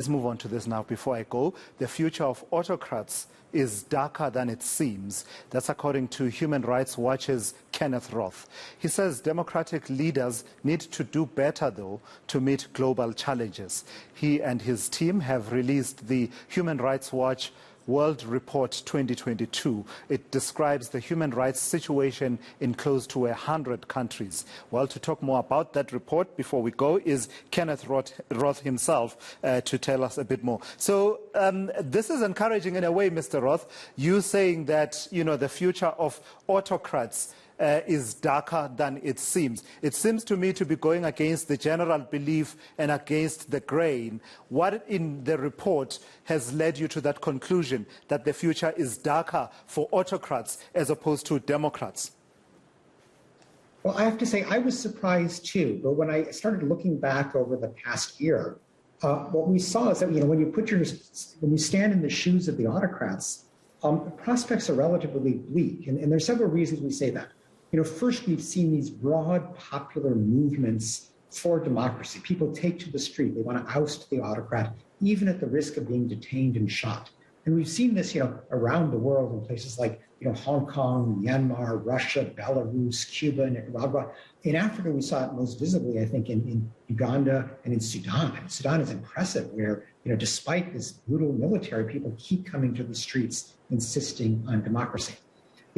Let's move on to this now before I go. The future of autocrats is darker than it seems. That's according to Human Rights Watch's Kenneth Roth. He says democratic leaders need to do better, though, to meet global challenges. He and his team have released the Human Rights Watch World Report 2022. It describes the human rights situation in close to 100 countries. Well, to talk more about that report before we go is Kenneth Roth himself to tell us a bit more. So this is encouraging in a way, Mr. Roth. You saying that, the future of autocrats is darker than it seems. It seems to me to be going against the general belief and against the grain. What in the report has led you to that conclusion that the future is darker for autocrats as opposed to democrats? Well, I have to say I was surprised too, but when I started looking back over the past year, what we saw is that when you stand in the shoes of the autocrats, the prospects are relatively bleak, and there's several reasons we say that. First, we've seen these broad popular movements for democracy. People take to the street. They want to oust the autocrat, even at the risk of being detained and shot. And we've seen this, around the world in places like, Hong Kong, Myanmar, Russia, Belarus, Cuba, Nicaragua. In Africa, we saw it most visibly, I think, in Uganda and in Sudan. And Sudan is impressive, where, despite this brutal military, people keep coming to the streets insisting on democracy.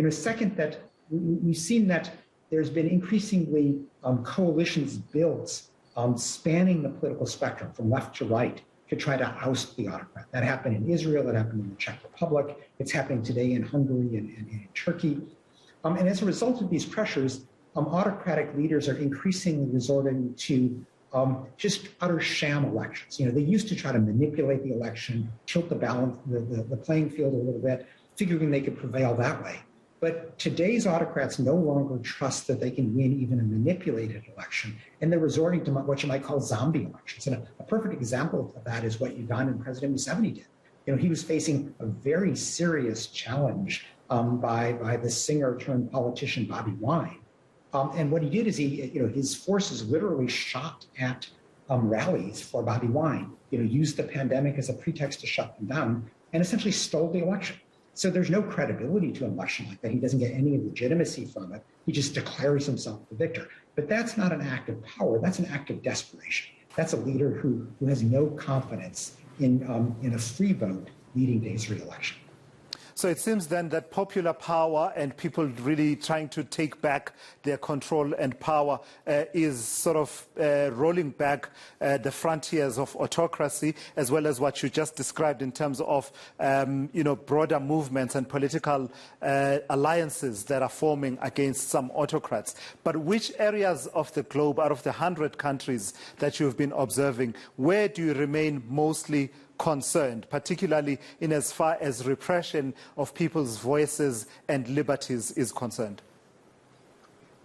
Second, that we've seen that there's been increasingly coalitions built spanning the political spectrum from left to right to try to oust the autocrat. That happened in Israel, that happened in the Czech Republic, it's happening today in Hungary and in Turkey. And as a result of these pressures, autocratic leaders are increasingly resorting to just utter sham elections. They used to try to manipulate the election, tilt the balance, the playing field a little bit, figuring they could prevail that way. But today's autocrats no longer trust that they can win even a manipulated election, and they're resorting to what you might call zombie elections. And a perfect example of that is what Ugandan President Museveni did. He was facing a very serious challenge by the singer-turned-politician Bobi Wine. And what he did is his forces literally shot at rallies for Bobi Wine, used the pandemic as a pretext to shut them down, and essentially stole the election. So there's no credibility to an election like that. He doesn't get any legitimacy from it. He just declares himself the victor. But that's not an act of power. That's an act of desperation. That's a leader who has no confidence in a free vote leading to his re-election. So it seems then that popular power and people really trying to take back their control and power is sort of rolling back the frontiers of autocracy, as well as what you just described in terms of broader movements and political alliances that are forming against some autocrats. But which areas of the globe, out of the 100 countries that you've been observing, where do you remain mostly concerned, particularly in as far as repression of people's voices and liberties is concerned?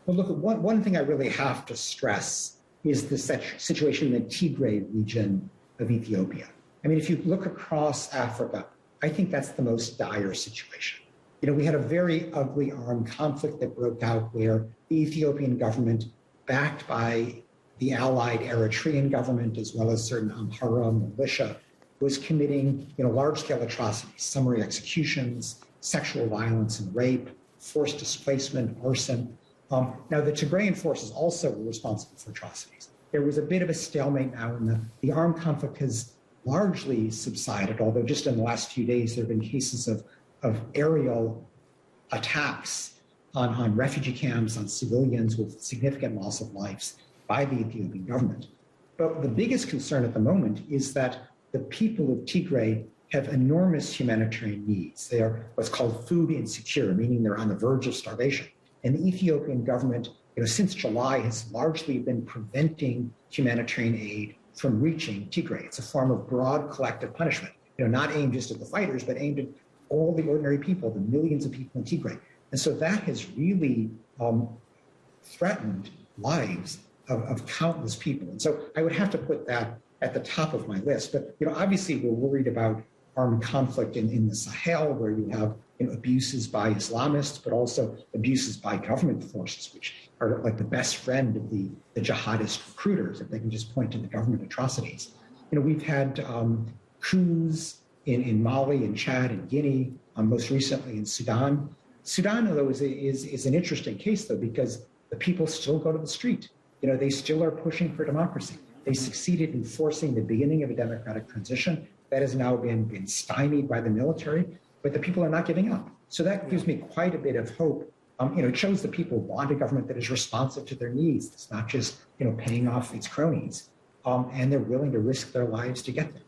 Well, look, one thing I really have to stress is the situation in the Tigray region of Ethiopia. I mean, if you look across Africa, I think that's the most dire situation. We had a very ugly armed conflict that broke out where the Ethiopian government, backed by the allied Eritrean government, as well as certain Amhara militia, was committing large-scale atrocities, summary executions, sexual violence and rape, forced displacement, arson. Now, the Tigrayan forces also were responsible for atrocities. There was a bit of a stalemate now, and the armed conflict has largely subsided, although just in the last few days there have been cases of aerial attacks on refugee camps, on civilians with significant loss of lives by the Ethiopian government. But the biggest concern at the moment is that the people of Tigray have enormous humanitarian needs. They are what's called food insecure, meaning they're on the verge of starvation. And the Ethiopian government, since July, has largely been preventing humanitarian aid from reaching Tigray. It's a form of broad collective punishment, not aimed just at the fighters, but aimed at all the ordinary people, the millions of people in Tigray. And so that has really threatened lives of countless people. And so I would have to put that at the top of my list. But obviously we're worried about armed conflict in the Sahel, where you have abuses by Islamists, but also abuses by government forces, which are like the best friend of the jihadist recruiters, if they can just point to the government atrocities. we've had coups in Mali and Chad and Guinea, most recently in Sudan. Sudan, though, is an interesting case, though, because the people still go to the street. They still are pushing for democracy. They succeeded in forcing the beginning of a democratic transition that has now been stymied by the military, but the people are not giving up. So that gives me quite a bit of hope. It shows the people want a government that is responsive to their needs. It's not just, paying off its cronies, and they're willing to risk their lives to get there.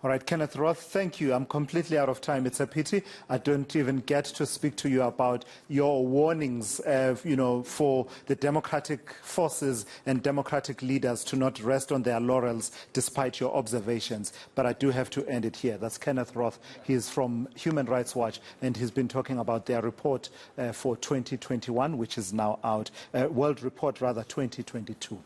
All right, Kenneth Roth, thank you. I'm completely out of time. It's a pity I don't even get to speak to you about your warnings, for the democratic forces and democratic leaders to not rest on their laurels despite your observations. But I do have to end it here. That's Kenneth Roth. He's from Human Rights Watch, and he's been talking about their report for 2021, which is now out, World Report, rather, 2022.